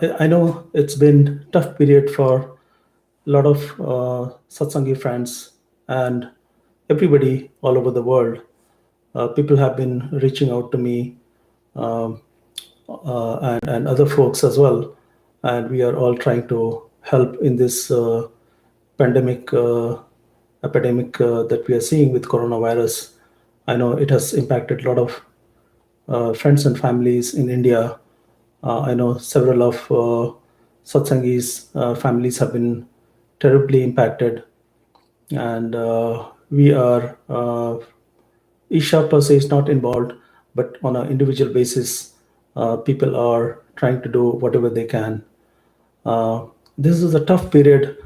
I know it's been tough period for a lot of satsangi friends and everybody all over the world. People have been reaching out to me, um, and other folks as well, and we are all trying to help in this pandemic epidemic that we are seeing with coronavirus. I know it has impacted a lot of friends and families in India. I know several of satsangis families have been terribly impacted, and we are Isha per se is not involved, but on an individual basis, people are trying to do whatever they can. Uh, this is a tough period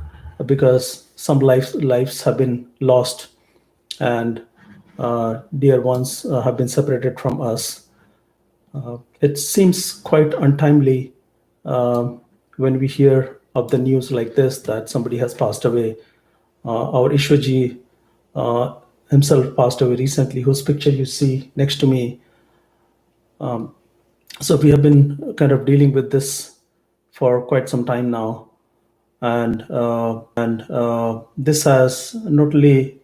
because some lives have been lost, and dear ones have been separated from us. It seems quite untimely when we hear of the news like this that somebody has passed away. Our Ishwaji uh, himself passed away recently, whose picture you see next to me. So we have been kind of dealing with this for quite some time now, and this has not only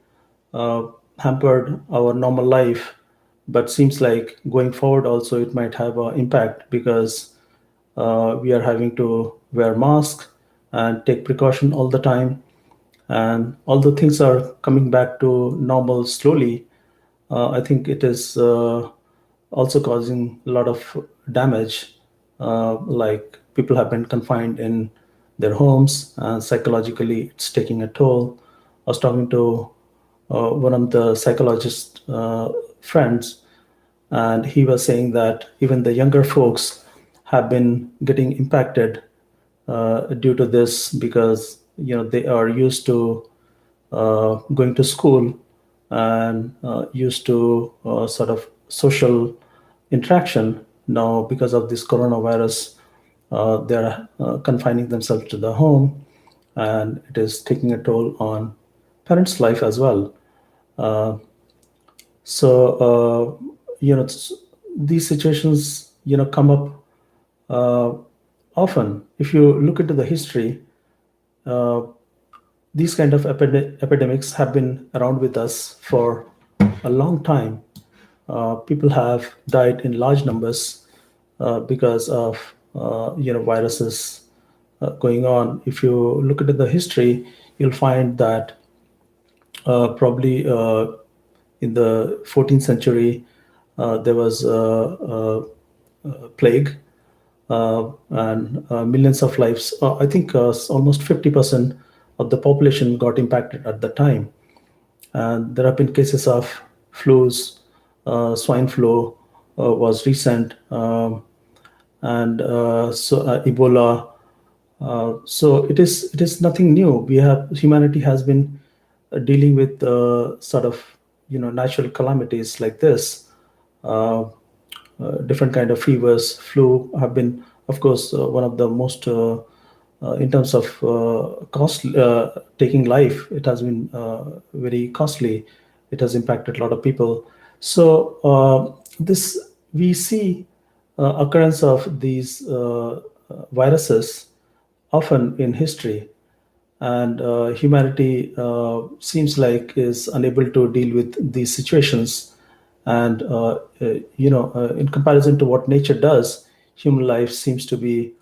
uh, hampered our normal life, but seems like going forward also it might have an impact because we are having to wear masks and take precaution all the time. And although things are coming back to normal slowly, I think it is also causing a lot of damage. Like people have been confined in their homes, and psychologically, it's taking a toll. I was talking to one of the psychologist friends, and he was saying that even the younger folks have been getting impacted due to this because they are used to going to school and used to sort of social interaction. Now because of this coronavirus, they're confining themselves to the home, and it is taking a toll on parents life as well. uh, so these situations come up uh, often. If you look into the history, uh, these kind of epidemics have been around with us for a long time. People have died in large numbers because of viruses going on. If you look into the history, you'll find that probably in the 14th century there was a plague, and millions of lives. I think almost 50% of the population got impacted at the time. And there have been cases of flus, swine flu was recent, and Ebola. So it is nothing new. Humanity has been dealing with sort of natural calamities like this. Uh, Different kind of fevers, flu have been, of course, one of the most in terms of cost taking life. It has been very costly. It has impacted a lot of people. So this we see occurrence of these viruses often in history, and humanity seems like is unable to deal with these situations. And in comparison to what nature does, human life seems to be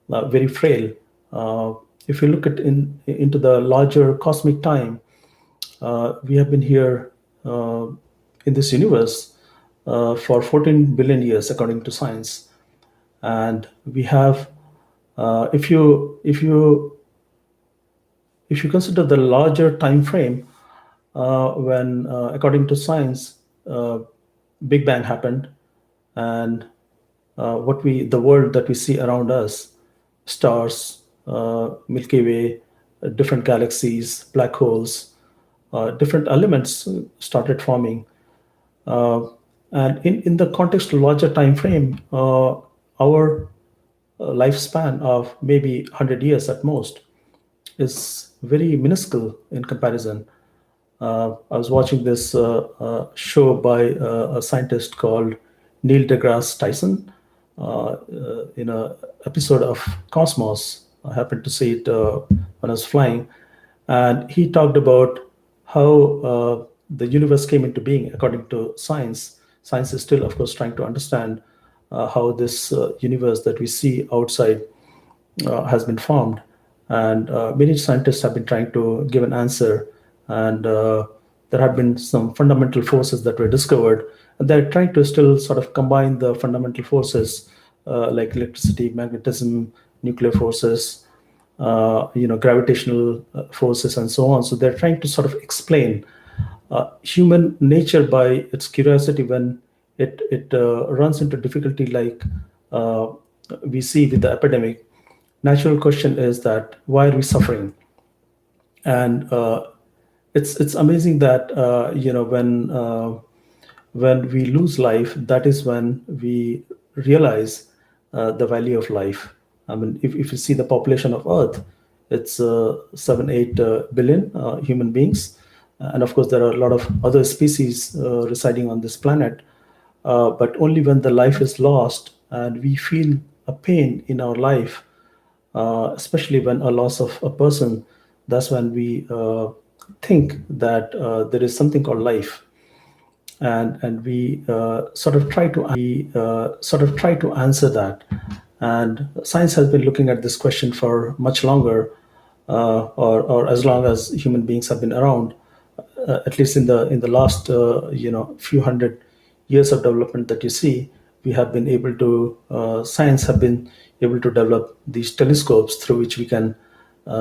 very frail. uh, if you look at into the larger cosmic time, we have been here uh, in this universe for 14 billion years according to science. And we have, if you consider the larger time frame, when according to science, uh, big bang happened, and what we the world that we see around us, stars, Milky Way, different galaxies, black holes, different elements started forming. uh, and in the context of larger time frame, our lifespan of maybe 100 years at most is very minuscule in comparison. I was watching this show by a scientist called Neil deGrasse Tyson. in a episode of Cosmos. I happened to see it when I was flying, and he talked about how the universe came into being according to science. Science is still, of course, trying to understand how this universe that we see outside has been formed, and many scientists have been trying to give an answer. And there have been some fundamental forces that were discovered, and they're trying to still sort of combine the fundamental forces like electricity, magnetism, nuclear forces, gravitational forces, and so on. So they're trying to sort of explain human nature by its curiosity when it runs into difficulty, like uh, we see with the epidemic. Natural question is that why are we suffering? And it's amazing that when we lose life, that is when we realize the value of life. I mean, if you see the population of Earth, it's 7 8 billion human beings, and of course there are a lot of other species residing on this planet. But only when the life is lost and we feel a pain in our life, especially when a loss of a person, that's when we think that there is something called life. And we sort of try to answer that. And science has been looking at this question for much longer, or as long as human beings have been around. At least in the last few hundred years of development that you see, we have been able to science have been able to develop these telescopes through which we can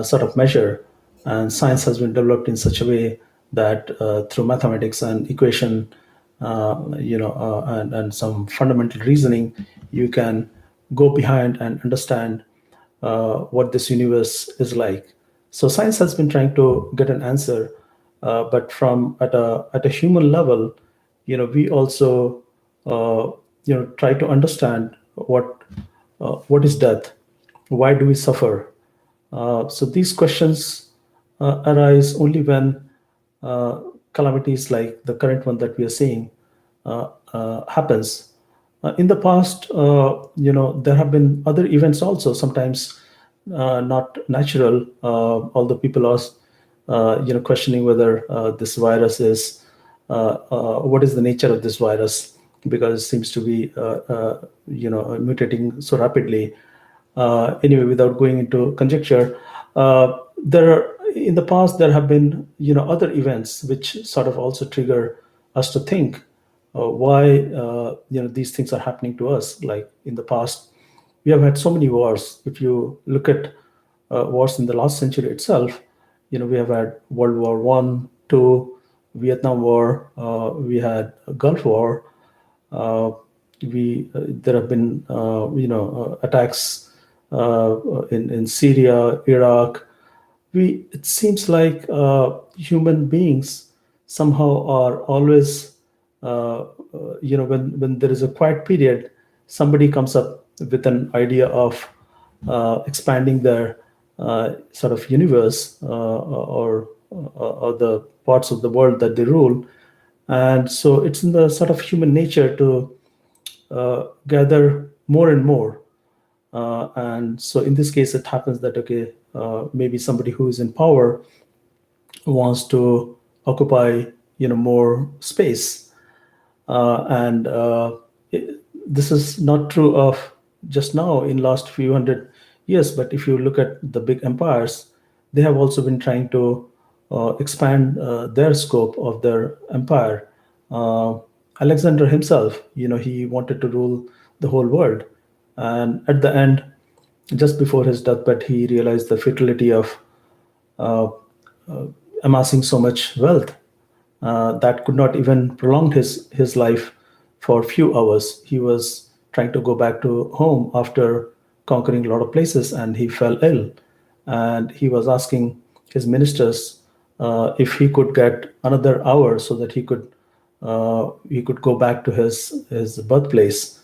sort of measure. And science has been developed in such a way that through mathematics and equation, and some fundamental reasoning, you can go behind and understand what this universe is like. So science has been trying to get an answer, but from at a human level, we also try to understand what is death, why do we suffer. So these questions arise only when uh, calamities like the current one that we are seeing happens. In the past, there have been other events also, sometimes not natural, although people are, questioning whether this virus is, what is the nature of this virus, because it seems to be, mutating so rapidly. Anyway, without going into conjecture, there are, in the past there have been other events which sort of also trigger us to think why these things are happening to us. Like in the past, we have had so many wars. If you look at wars in the last century itself, we have had World War One, Two, Vietnam War, we had a Gulf War. Uh, we There have been attacks in Syria, Iraq. We It seems like human beings somehow are always, when there is a quiet period, somebody comes up with an idea of expanding their sort of universe, or the parts of the world that they rule. And so it's in the sort of human nature to gather more and more. And so in this case, it happens that, okay, maybe somebody who is in power wants to occupy more space. And this is not true of just now in last few hundred years, but if you look at the big empires, they have also been trying to expand their scope of their empire. uh, Alexander himself, he wanted to rule the whole world, and at the end, just before his deathbed, he realized the futility of uh, amassing so much wealth that could not even prolong his life for a few hours. He was trying to go back to home after conquering a lot of places, and he fell ill. And he was asking his ministers if he could get another hour so that he could go back to his birthplace,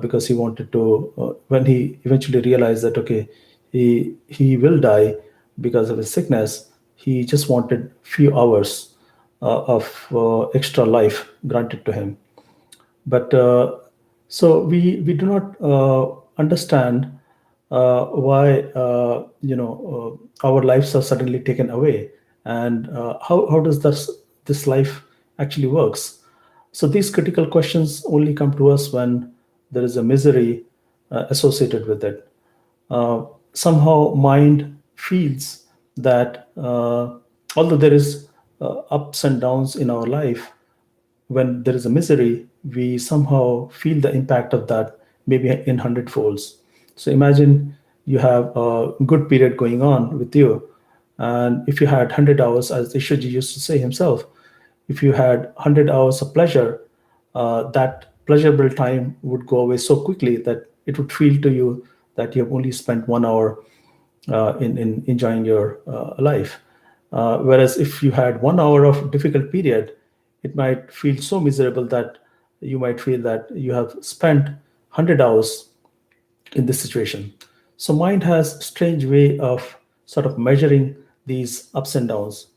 because he wanted to. When he eventually realized that, okay, he will die because of his sickness, he just wanted few hours of extra life granted to him. But So we do not understand why our lives are suddenly taken away, and how does this life actually works. So these critical questions only come to us when there is a misery associated with it. Somehow mind feels that although there is ups and downs in our life, when there is a misery, we somehow feel the impact of that, maybe in hundred folds. So imagine you have a good period going on with you, and if you had 100 hours, as Ishwaji used to say himself, if you had 100 hours of pleasure, that pleasurable time would go away so quickly that it would feel to you that you have only spent 1 hour in enjoying your life. Whereas if you had 1 hour of difficult period, it might feel so miserable that you might feel that you have spent 100 hours in this situation. So mind has strange way of sort of measuring these ups and downs.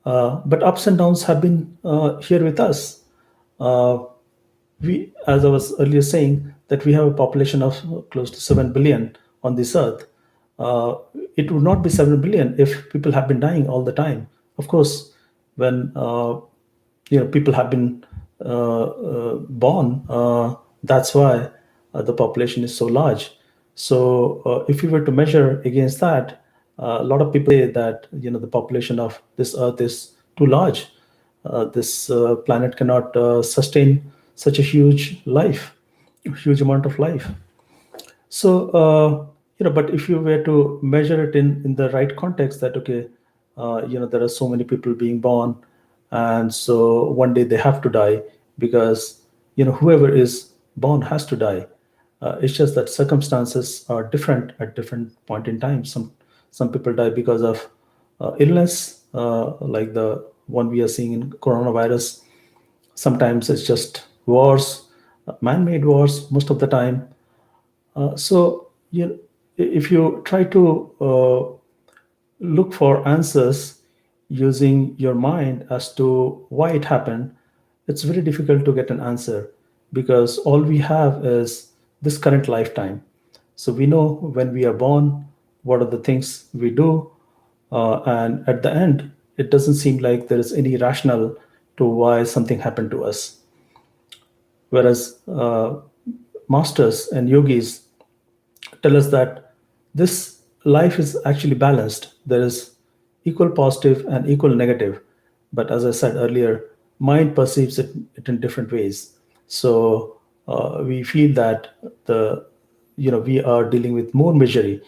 But ups and downs have been here with us. Uh, we, as I was earlier saying, that we have a population of close to 7 billion on this earth. Uh, it would not be 7 billion if people have been dying all the time. Of course, when people have been born, that's why the population is so large. So if we were to measure against that, a lot of people say that the population of this earth is too large. This planet cannot sustain such a huge amount of life. So but if you were to measure it in the right context, that okay, there are so many people being born, and so one day they have to die, because whoever is born has to die. It's just that circumstances are different at different point in time. Some people die because of illness, like the one we are seeing in coronavirus. Sometimes it's just wars, man-made wars most of the time. So if you try to look for answers using your mind as to why it happened, it's very difficult to get an answer, because all we have is this current lifetime. So we know when we are born, what are the things we do, and at the end, it doesn't seem like there is any rationale to why something happened to us. Whereas masters and yogis tell us that this life is actually balanced. There is equal positive and equal negative. But as I said earlier, mind perceives it in different ways. So we feel that we are dealing with more misery.